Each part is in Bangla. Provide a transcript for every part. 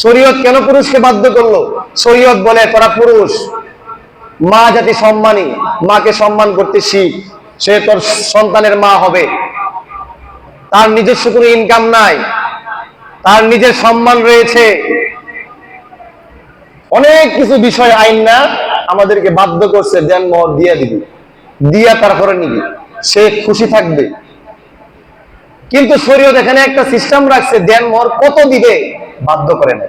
শরীয়ত কেন পুরুষকে বাধ্য করলো? শরীয়ত বলে তোরা পুরুষ, মা জাতি সম্মানী, মাকে সম্মান করতে শিখ। সে তোর সন্তানের মা হবে, তার নিজস্ব কোনো ইনকাম নাই, তার নিজের সম্মান রয়েছে, অনেক কিছু বিষয় আইন না আমাদেরকে বাধ্য করছে দেন মোহর দিয়ে দিবি, দিয়া তারপরে নিবি, সে খুশি থাকবে। কিন্তু শরীয়ত এখানে একটা সিস্টেম রাখছে, দেন মোহর কত দিবে বাধ্য করে না,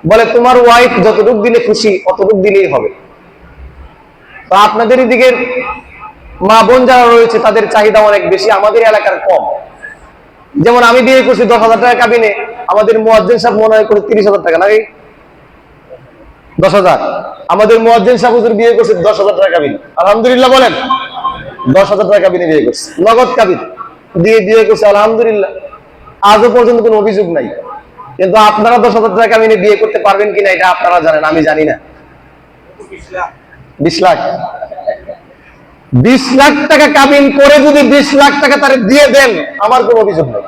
বলে তোমার ওয়াইফ যতটুকু দিলে খুশি অতটুকু দিলেই হবে। তো আপনাদের এদিকে মা বোন যারা রয়েছে তাদের চাহিদা অনেক বেশি, আমাদের এলাকার কম। যেমন আমি বিয়ে করছি 10,000 টাকা কাবিনে, আমাদের মুয়াজ্জিন সাহেব মনে হয় করে 30,000 টাকা, নাকি 10,000। আমাদের মুয়াজ্জিন সাহেব হুজুর বিয়ে করছে 10,000 টাকা কাবিনে, আলহামদুলিল্লাহ বলেন। 10,000 টাকা কাবিনে বিয়ে করছে, নগদ কাবিন দিয়ে বিয়ে করছে, আলহামদুলিল্লাহ। আজও পর্যন্ত কোনো অভিযোগ নাই। কিন্তু আপনারা 10,000 টাকা কাবিনে বিয়ে করতে পারবেন কিনা এটা আপনারা জানেন, আমি জানি না। 20 লাখ 20 লাখ টাকা কাবিন করে যদি 20 লাখ টাকা তার দিয়ে দেন, আমার কোনো অভিযোগ নেই,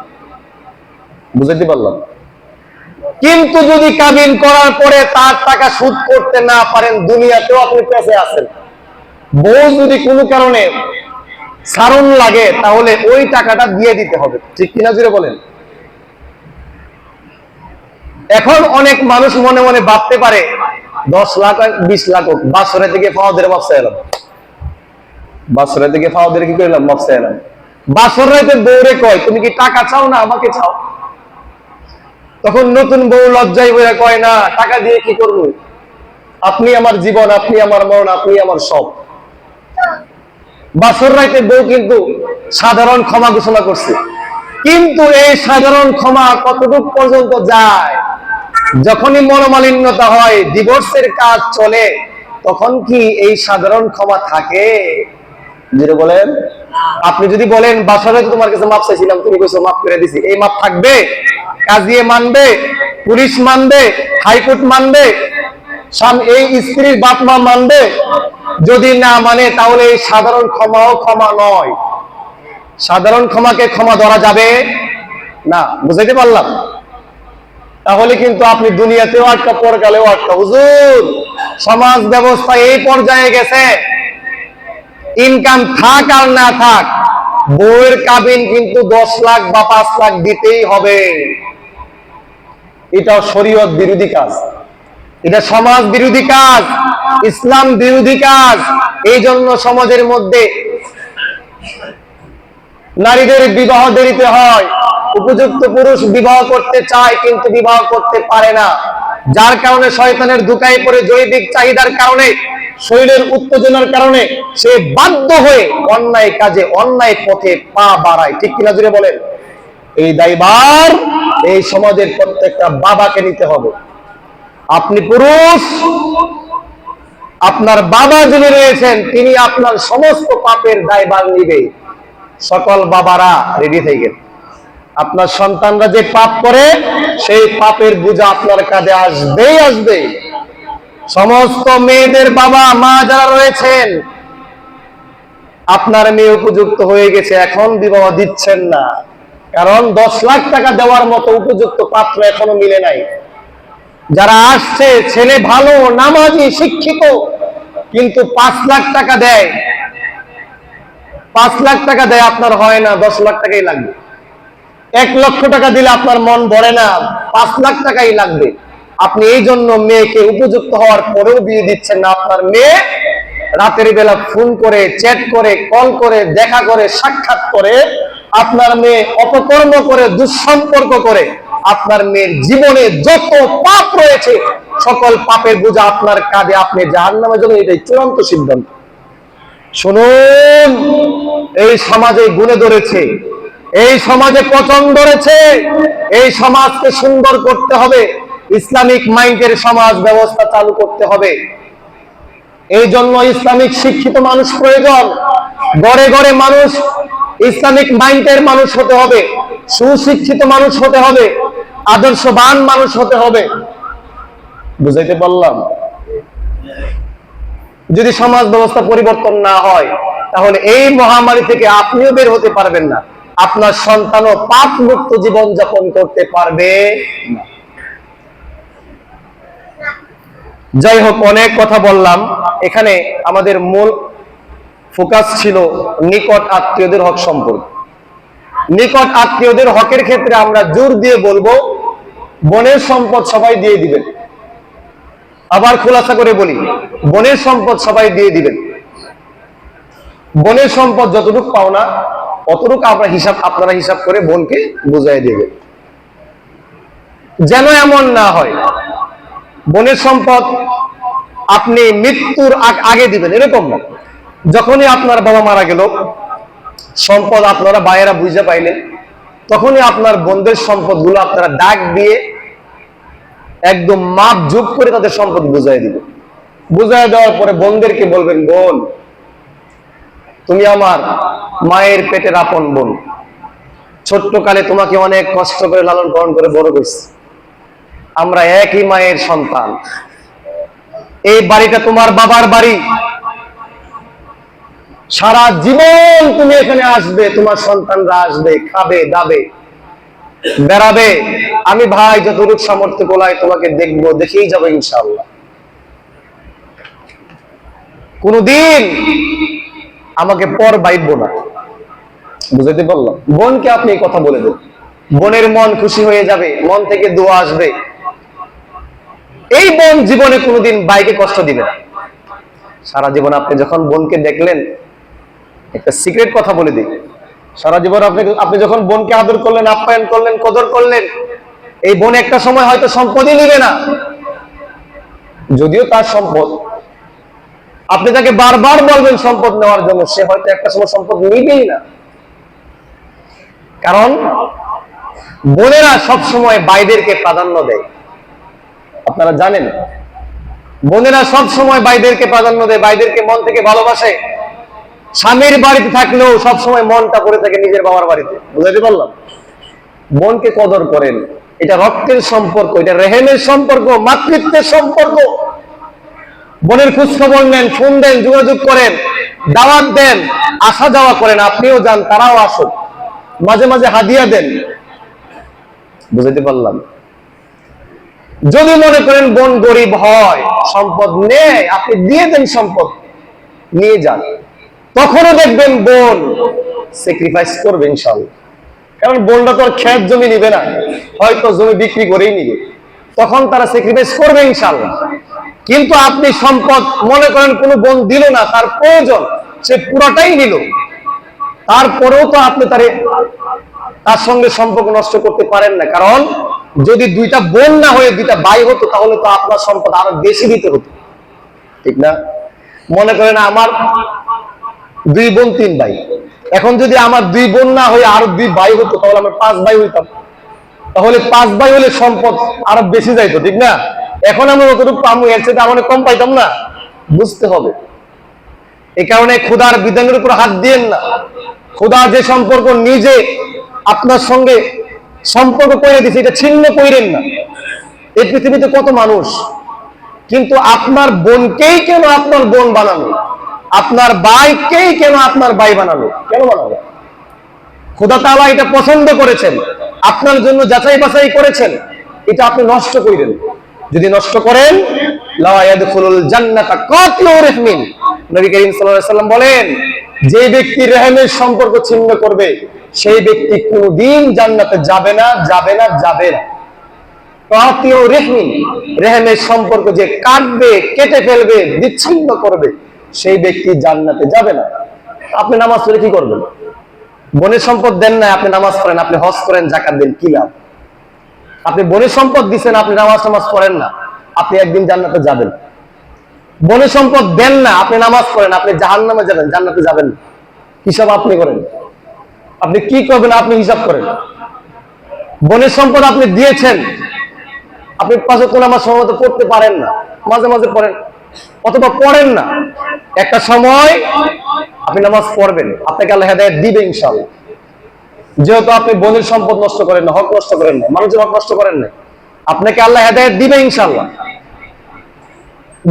বুঝতে পারলাম। কিন্তু যদি কাবিন করার পরে তার টাকা সুদ করতে না পারেন, দুনিয়াতেও আপনি পেছে আছেন। বউ যদি কোনো কারণে সারণ লাগে তাহলে ওই টাকাটা দিয়ে দিতে হবে, ঠিক কিনা জুড়ে বলেন। এখন অনেক মানুষ মনে মনে ভাবতে পারে 10 লাখ 20 লাখ হোক, বাসরে থেকে ফাওয়াদের ব্যবসা এলাম, বাসরে থেকে ফাওয়াদের কি করলাম ব্যবসা এলাম। বাসর রাইতে বউরে কয় তুমি কি টাকা চাও না আমাকে চাও? তখন নতুন বউ লজ্জায় বইয়া কয় না টাকা দিয়ে কি করবো, আপনি আমার জীবন, আপনি আমার মরণ, আপনি আমার সব। বাসর রাইতে বউ কিন্তু সাধারণ ক্ষমা ঘোষণা করছে, কিন্তু এই সাধারণ ক্ষমা কতটুকু পর্যন্ত যায়? যখনই মনোমালিন্যতা হয়, ডিভোর্সের কাজ চলে, তখন কি এই সাধারণ ক্ষমা থাকে? যেটা বলেন, আপনি যদি বলেন বাসরে তোমার কাছে মাপ চাইছিলাম, তুমি কইছো মাপ করে দিছি, এই মাপ থাকবে? কাজিয়ে মানবে, পুলিশ মানবে, হাইকোর্ট মানবে, এই স্ত্রীর বাপ মা মানবে? যদি না মানে তাহলে এই সাধারণ ক্ষমাও ক্ষমা নয়। সাধারণ ক্ষমাকে ক্ষমা ধরা যাবে না, বুঝাইতে পারলাম? তাহলে কিন্তু আপনি দুনিয়াতেও আটকা, পরকালেও আটকা। হুজুর, সমাজ ব্যবস্থা এই পর্যায়ে গেছে, ইনকাম থাক আর না থাক, বউয়ের কাবিন কিন্তু 10 লাখ বা 5 লাখ দিতেই হবে। এটা শরীয়ত বিরোধী কাজ, এটা সমাজ বিরোধী কাজ, ইসলাম বিরোধী কাজ। এই জন্য সমাজের মধ্যে নারীদের বিবাহ দেরিতে হয়, উপযুক্ত পুরুষ বিবাহ করতে চায় কিন্তু বিবাহ করতে পারে না, যার কারণে শয়তানের ধোঁকায় পড়ে জৈবিক চাহিদার কারণে, শরীরের উত্তেজনার কারণে সে বাধ্য হয়ে অন্যায় কাজে, অন্যায় পথে পা বাড়ায়, ঠিক কিনা জুড়ে বলেন। এই দায়ভার এই সমাজের প্রত্যেকটা বাবাকে নিতে হবে। আপনি পুরুষ, আপনার বাবা যিনি রয়েছেন তিনি আপনার সমস্ত পাপের দায়ভার নিবে। সকল বাবারা রেডি থাকেন, আপনার সন্তানরা যে পাপ করে সেই পাপের বোঝা আপনার কাঁধে আসবেই আসবে। সমস্ত মেয়েদের বাবা মা যারা রয়েছেন, আপনার মেয়ে উপযুক্ত হয়ে গেছে, এখন বিবাহ দিচ্ছেন না, কারণ 10 লাখ টাকা দেওয়ার মতো উপযুক্ত পাত্র এখনো মিলে নাই। যারা আসছে ছেলে ভালো, নামাজি, শিক্ষিত, কিন্তু 5 লাখ টাকা দেয়, 5 লাখ টাকা দেয়, আপনার হয় না, 10 লাখ টাকাই লাগবে। 1 লক্ষ টাকা দিলে আপনার মন ভরে না, 5 লাখ টাকাই লাগবে। আপনি এই জন্য মেয়েকে উপযুক্ত হওয়ার পরেও বিয়ে দিচ্ছেন না। আপনার মেয়ে রাতের বেলা ফোন করে, চ্যাট করে, কল করে, দেখা করে, সাক্ষাৎ করে, আপনার মেয়ে অপকর্ম করে, দুঃসম্পর্ক করে, আপনার মেয়ের জীবনে যত পাপ রয়েছে সকল পাপের বোঝা আপনার কাঁধে, আপনি জাহান্নামে যাবেন, এটাই চূড়ান্ত সিদ্ধান্ত। শুনুন, এই সমাজে গুণে ধরেছে, এই সমাজে পচন ধরেছে, এই সমাজকে সুন্দর করতে হবে, ইসলামিক মাইন্ডের সমাজ ব্যবস্থা চালু করতে হবে। এই জন্য ইসলামিক শিক্ষিত মানুষ প্রয়োজন, গড়ে গড়ে মানুষ ইসলামিক মাইন্ডের মানুষ হতে হবে, সুশিক্ষিত মানুষ হতে হবে, আদর্শবান মানুষ হতে হবে। বুঝাইতে পারলাম? যদি সমাজ ব্যবস্থা পরিবর্তন না হয় তাহলে এই মহামারী থেকে আপনিও বের হতে পারবেন না, আপনার সন্তানও পাপ মুক্ত জীবন যাপন করতে পারবে না। যাই হোক, অনেক কথা বললাম। এখানে আমাদের মূল ফোকাস ছিল নিকট আত্মীয়দের হক সম্পর্কে। নিকট আত্মীয়দের হকের ক্ষেত্রে আমরা জোর দিয়ে বলবো, বোনের সম্পদ সবাই দিয়ে দিবেন। আবার খোলাসা করে বলি, বোনের সম্পদ সবাই দিয়ে দিবেন। বোনের সম্পদ যতটুকু পাওনা অতটুকু আপনারা হিসাব করে বোনকে বুঝাই দেবেন। যেন এমন না হয় বোনের সম্পদ আপনি মৃত্যুর আগে দিবেন, এরকম না। যখনই আপনার বাবা মারা গেল, সম্পদ আপনারা ভাইয়েরা বুঝে পাইলেন, তখনই আপনার বোনদের সম্পদগুলো আপনারা ডাক দিয়ে একদম মাপ যোগ করে তাদের সম্পদ বুঝাই দিবেন। বুঝাই দেওয়ার পরে বোনদেরকে বলবেন, বোন তুমি আমার মায়ের পেটের আপন বোন, ছোট্টকালে তোমাকে অনেক কষ্ট করে লালন পালন করে বড় করেছি, আমরা একই মায়ের সন্তান, এই বাড়িটা তোমার বাবার বাড়ি, সারা জীবন তুমি এখানে আসবে, তোমার সন্তানরা আসবে, খাবে দাবে বেড়াবে, আমি ভাই যতটুকু সামর্থ্য গোলায় তোমাকে দেখবো, দেখেই যাবো ইনশাআল্লাহ। কোনদিন আমাকে পর বাইবো না। বুঝাইতে পারলাম? বোনকে আপনি এই কথা বলে দেন, বোনের মন খুশি হয়ে যাবে, মন থেকে দোয়া আসবে। এই বোন জীবনে কোনোদিন বাইকে কষ্ট দিবে না। সারা জীবন আপনি যখন বোনকে দেখলেন, একটা সিক্রেট কথা বলে দিই, সারা জীবন আপনি যখন বোনকে আদর করলেন, আপ্যায়ন করলেন, কদর করলেন, এই বোন একটা সময় হয়তো সম্পদই নিবে না, যদিও তার সম্পদ। আপনি তাকে বারবার বলবেন সম্পদ নেওয়ার জন্য, সে হয়তো একটা সময় সম্পদ নিবেই না। কারণ বোনেরা সব সময় ভাইদেরকে প্রাধান্য দেয়, আপনারা জানেন। বোনেরা সব সময় ভাইদেরকে প্রাধান্য দেয়, ভাইদেরকে মন থেকে ভালোবাসে। স্বামীর বাড়িতে থাকলেও সব সময় মনটা পড়ে থাকে নিজের বাবার বাড়িতে। বুঝাতে পারলাম? বোনকে কদর করেন, এটা রক্তের সম্পর্ক, এটা রেহেমের সম্পর্ক, মাতৃত্বের সম্পর্ক। বোনের খোঁজ খবর নেন, ফোন দেন, যোগাযোগ করেন, দাওয়াত দেন, আসা যাওয়া করেন, আপনিও যান, তারাও আসুক, মাঝে মাঝে হাদিয়া দেন। বুঝাতে পারলাম? যদি মনে করেন বোন গরিব হয়, সম্পদ নেই, আপনি দিয়ে দেন, সম্পদ নিয়ে যান, তখনও দেখবেন বোন স্যাক্রিফাইস করবে ইনশাআল্লাহ। কারণ বোনরা তো আর ক্ষেত জমি নিবে না, হয়তো জমি বিক্রি করেই নিবে, তখন তারা স্যাক্রিফাইস করবে ইনশাআল্লাহ। কিন্তু আপনি সম্পদ মনে করেন কোনো বোন দিল না, তার প্রয়োজন, সে পুরোটাই নিল, তারপরেও তো আপনি তার সঙ্গে সম্পর্ক নষ্ট করতে পারেন না। কারণ যদি দুইটা বোন না হয়ে দুইটা ভাই হতো, তাহলে তো আপনার সম্পদ আরো বেশি দিতে হতো, ঠিক না? মনে করেন আমার 2 বোন 3 ভাই, এখন যদি আমার 2 বোন না হয়ে আরো 2 ভাই হতো, তাহলে আমরা 5 ভাই হইতাম, তাহলে 5 ভাই হলে সম্পদ আরো বেশি যাইতো, ঠিক না? এখন আমরা যতটুকু পাবো এর চেয়ে আমরা কম পাইতাম না। বুঝতে হবে। এই কারণে খোদার বিধানের উপর হাত দিয়েন না। খোদা যে সম্পর্ক নিজে আপনার সঙ্গে সম্পর্ক করে দিচ্ছে, এটা ছিন্ন করেন না। এই পৃথিবীতে কত মানুষ, কিন্তু আপনার বোনকেই কেন আপনার বোন বানানো, আপনার ভাইকেই কেন আপনার ভাই বানানো? কেন বানানো? খোদা তাআলা এটা পছন্দ করেছেন, আপনার জন্য যাচাই বাছাই করেছেন, এটা আপনি নষ্ট করেন। যদি নষ্ট করেন, লা ইয়াদখুলুল জান্নাতা কাতিউ রাহমিন, নবী করিম সাল্লাল্লাহু আলাইহি ওয়াসাল্লাম বলেন, যে ব্যক্তি রহমের সম্পর্ক ছিন্ন করবে, সেই ব্যক্তি কোনদিন জান্নাতে যাবে না, যাবে না, যাবে না। কাতিউ রাহমিন, রহমের সম্পর্ক যে কাটবে, কেটে ফেলবে, বিচ্ছিন্ন করবে, সেই ব্যক্তি জান্নাতে যাবে না। আপনি নামাজ পড়ে কি করবেন? বোনের সম্পদ দেন না, আপনি নামাজ পড়েন, আপনি হজ করেন, যাকাত দেন, কি লাভ? আপনি বোনের সম্পদ দিচ্ছেন, আপনি নামাজ পড়েন না, আপনি একদিন জান্নাতে যাবেন। বোনের সম্পদ দেন না, আপনি নামাজ পড়েন, আপনি জাহান্নামে যাবেন, জান্নাতে যাবেন। হিসাব আপনি করেন, আপনি কি করবেন আপনি হিসাব করেন। বোনের সম্পদ আপনি দিয়েছেন, আপনি 5 ওয়াক্ত নামাজ সময়মতো পড়তে পারেন না, মাঝে মাঝে পড়েন অথবা পড়েন না, একটা সময় আপনি নামাজ পড়বেন, আপনাকে আল্লাহ হেদায়েত দিবে ইনশাআল্লাহ। যেহেতু আপনি বোনের সম্পদ নষ্ট করেন না, হক নষ্ট করেন না, মানুষের হক নষ্ট করেন না, আপনাকে আল্লাহ হেদায়েত দিবে ইনশাআল্লাহ।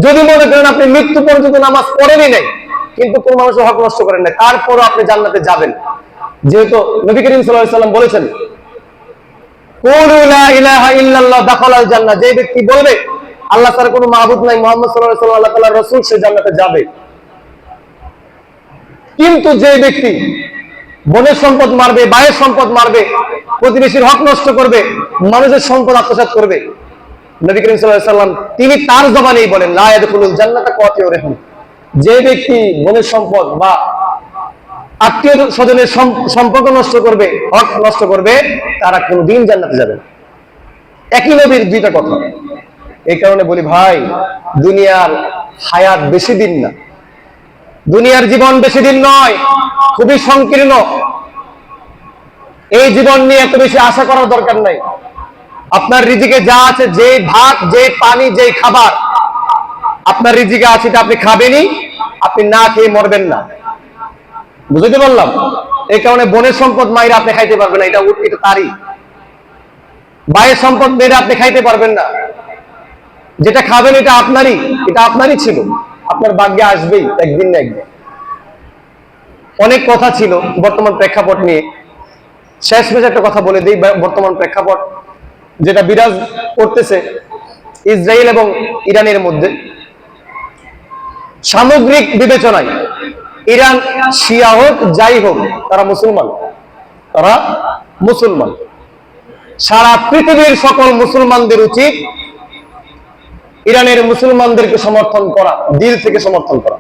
যদি মনে করেন আপনি মৃত্যু পর্যন্ত নামাজ পড়েনই নাই, কিন্তু কোন মানুষের হক নষ্ট করেন না, তারপরও আপনি জান্নাতে যাবেন। যেহেতু নবী করিম সাল্লাল্লাহু আলাইহি ওয়াসাল্লাম বলেছেন, কুলু লা ইলাহা ইল্লাল্লাহ দাখালাল জান্নাহ, যে ব্যক্তি বলবে আল্লাহ ছাড়া কোনো মাহবুদ নাই, মুহাম্মদ সাল্লাল্লাহু আলাইহি ওয়াসাল্লাম আল্লাহ তাআলার রাসূল, সে জান্নাতে যাবে। কিন্তু যে ব্যক্তি বনের সম্পদ মারবে, ভাইয়ের সম্পদ মারবে, প্রতিবেশীর হক নষ্ট করবে, মানুষের সম্পদ আত্মসাৎ করবে, নবী করিম সাল্লাল্লাহু আলাইহি ওয়াসাল্লাম তিনি তার জবানেই বলেন, লা ইয়াদখুলুল জান্নাতা কাতিউর রাহিম। যে ব্যক্তি বনের সম্পদ বা আত্মীয় স্বজনের সম্পর্ক নষ্ট করবে, হক নষ্ট করবে, তারা কোনদিন জান্নাতে যাবে না। একই নবীর দুইটা কথা। এই কারণে বলি ভাই, দুনিয়ার হায়াত বেশি দিন না, দুনিয়ার জীবন বেশি দিন নয়, খুবই সংকীর্ণ। এই জীবন নিয়ে এত বেশি আশা করার দরকার নাই। আপনার রিজিকে যা আছে, যে ভাত, যে পানি, যে খাবার আপনার রিজিকে আছে, এটা আপনি খাবেনই, আপনি না খেয়ে মরবেন না। বুঝতে পারলাম? এই কারণে বনের সম্পদ মাইরা আপনি খাইতে পারবেন না, এটা তারই। ভাইয়ের সম্পদ মেরে আপনি খাইতে পারবেন না। যেটা খাবেন এটা আপনারই ছিল, আপনার ভাগ্যে আসবেই একদিন না একদিন। অনেক কথা ছিল বর্তমান প্রেক্ষাপট নিয়ে, শেষমেশ একটা কথা বলে দিই। বর্তমান প্রেক্ষাপট যেটা বিরাজ করতেছে ইসরায়েল এবং ইরানের মধ্যে, সামগ্রিক বিবেচনায় ইরান শিয়া হোক যাই হোক, তারা মুসলমান। সারা পৃথিবীর সকল মুসলমানদের উচিত ইরানের মুসলমানদেরকে সমর্থন করা, দিল থেকে সমর্থন করা।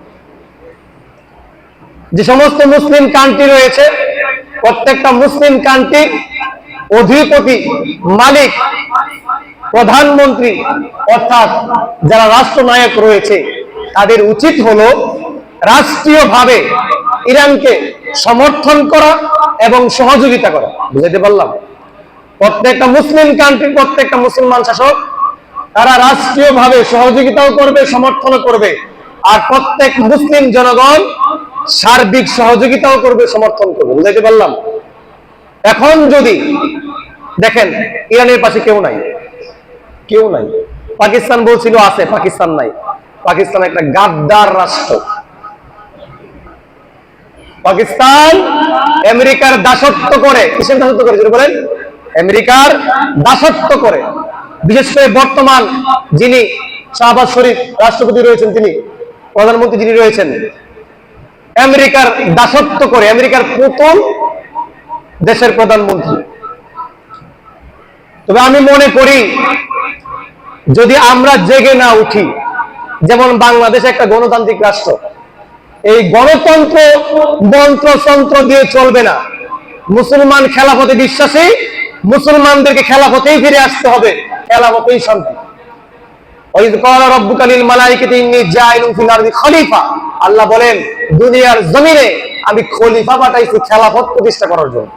যে সমস্ত মুসলিম কান্ট্রি রয়েছে, প্রত্যেকটা মুসলিম কান্ট্রির অধিপতি, মালিক, প্রধানমন্ত্রী অর্থাৎ যারা রাষ্ট্রনায়ক রয়েছে, তাদের উচিত হলো রাষ্ট্রীয়ভাবে ইরানকে সমর্থন করা এবং সহযোগিতা করা। বুঝাতে পারলাম? প্রত্যেকটা মুসলিম কান্ট্রির প্রত্যেকটা মুসলমান শাসক তারা রাষ্ট্রীয়ভাবে সহযোগিতাও করবে, সমর্থনও করবে, আর প্রত্যেক মুসলিম জনগণ সার্বিক সহযোগিতাও করবে, সমর্থন করবে। বুঝাইতে পারলাম? এখন যদি দেখেন ইরানের পাশে কেউ নাই, পাকিস্তান বলছিল আছে, পাকিস্তান নাই। পাকিস্তান একটা গাদ্দার রাষ্ট্র। পাকিস্তান আমেরিকার দাসত্ব করে। কিসের দাসত্ব করে যদি বলেন? আমেরিকার দাসত্ব করে। বিশেষ করে বর্তমান যিনি শাহবাজ শরীফ রাষ্ট্রপতি রয়েছেন, তিনি প্রধানমন্ত্রী যিনি রয়েছেন, আমেরিকার দাসত্ব করে, আমেরিকার প্রথম দেশের প্রধানমন্ত্রী। তবে আমি মনে করি যদি আমরা জেগে না উঠি, যেমন বাংলাদেশ একটা গণতান্ত্রিক রাষ্ট্র, এই গণতন্ত্র মন্ত্রতন্ত্র দিয়ে চলবে না। মুসলমান খেলাফতে বিশ্বাসী, মুসলমানদেরকে খেলাফতেই ফিরে আসতে হবে, খেলাফতেই শান্তি। আল্লাহ বলেন দুনিয়ার জমিনে আমি খলিফা পাঠাইছি খেলাফত প্রতিষ্ঠা করার জন্য।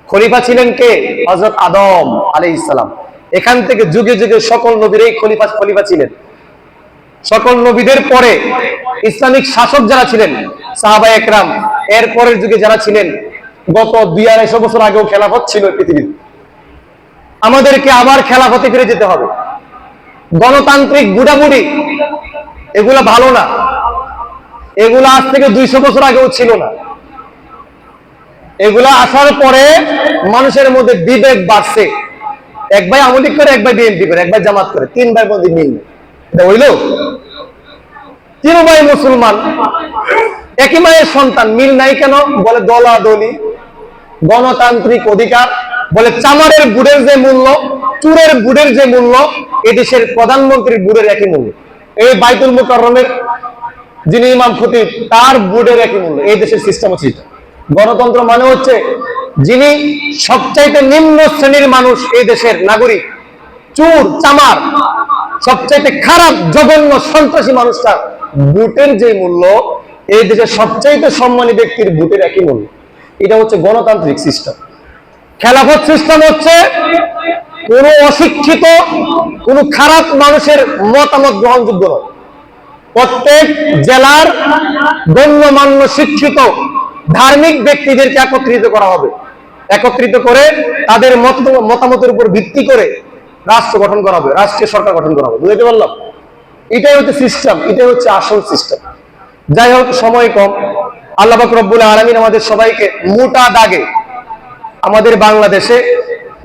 খলিফা ছিলেন কে? হযরত আদম আলাইহিস সালাম। এখান থেকে যুগে যুগে সকল নবীরাই খলিফা ছিলেন। সকল নবীদের পরে ইসলামিক শাসক যারা ছিলেন, সাহাবায়ে একরাম, এর পরের যুগে যারা ছিলেন, গত 200-250 বছর আগেও খেলাফত ছিল পৃথিবীতে। আমাদেরকে আবার খেলাফতে ফিরে যেতে হবে। গণতান্ত্রিক বুড়াবুড়ি এগুলা ভালো না, এগুলা আজ থেকে 200 বছর আগেও ছিল না। এগুলা আসার পরে মানুষের মধ্যে বিবেক বাড়ছে। এক ভাই আওয়ামী লীগ করে, এক ভাই বিএনপি করে, এক ভাই জামাত করে, 3 ভাইয়ের মধ্যে মিল নেই। এটা হইল? 3 ভাই মুসলমান, একই মায়ের সন্তান, মিল নাই কেন? বলে দলাদলি, গণতান্ত্রিক অধিকার, বলে চামারের বুড়ের যে মূল্য, চুরের বুড়ের যে মূল্য, এদেশের প্রধানমন্ত্রীর বুড়ের একই মূল্য। এই বাইতুল মুকাররমের যিনি ইমাম খতিব, তার বুড়ের একই মূল্য। এই দেশের সিস্টেম হচ্ছে এটা। গণতন্ত্র মানে হচ্ছে যিনি সবচাইতে নিম্ন শ্রেণীর মানুষ, এই দেশের নাগরিক, চুর, চামার, সবচাইতে খারাপ, জঘন্য, সন্ত্রাসী মানুষটা ভোটের যে মূল্য, এই দেশের সবচাইতে সম্মানী ব্যক্তির ভোটের একই মূল্য। এটা হচ্ছে গণতান্ত্রিক সিস্টেম। খেলাফত সিস্টেম হচ্ছে কোন অশিক্ষিত, কোন খারাপ মানুষের মতামত গ্রহণযোগ্য নয়। প্রত্যেক জেলার গণ্যমান্য শিক্ষিত ধার্মিক ব্যক্তিদেরকে একত্রিত করা হবে। একত্রিত করে তাদের মতামতের উপর ভিত্তি করে রাষ্ট্র গঠন করা হবে, রাষ্ট্রীয় সরকার গঠন করা হবে। বুঝতে পারলাম? এটাই হচ্ছে সিস্টেম, এটাই হচ্ছে আসল সিস্টেম। যাই হোক, সময় কম। আল্লাহ পাক রব্বুল আলামিন আমাদের সবাইকে মোটা দাগে আমাদের বাংলাদেশে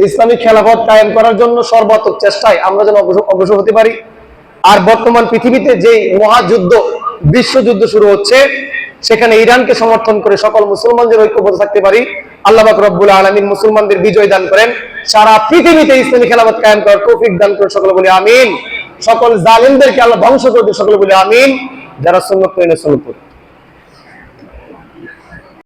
ইসলামী খেলাফত কায়েম করার জন্য সর্বাত্মক চেষ্টায় আমরা যেন অগ্রসর হতে পারি। আর বর্তমান পৃথিবীতে যে মহাযুদ্ধ, বিশ্বযুদ্ধ শুরু হচ্ছে, সেখানে ইরানকে সমর্থন করে সকল মুসলমানদের ঐক্যবদ্ধ থাকতে পারি। আল্লাহ পাক রব্বুল আলামিন মুসলমানদের বিজয় দান করেন, সারা পৃথিবীতে ইসলামী খেলাফত কায়েম করার তৌফিক দান করেন, সকলে বলি আমিন। সকল জালিমদেরকে আল্লাহ ধ্বংস করে দিন, সকলে বলি আমিন। যারা সুন্নাত পড়েন সুন্নাত পড়ুন।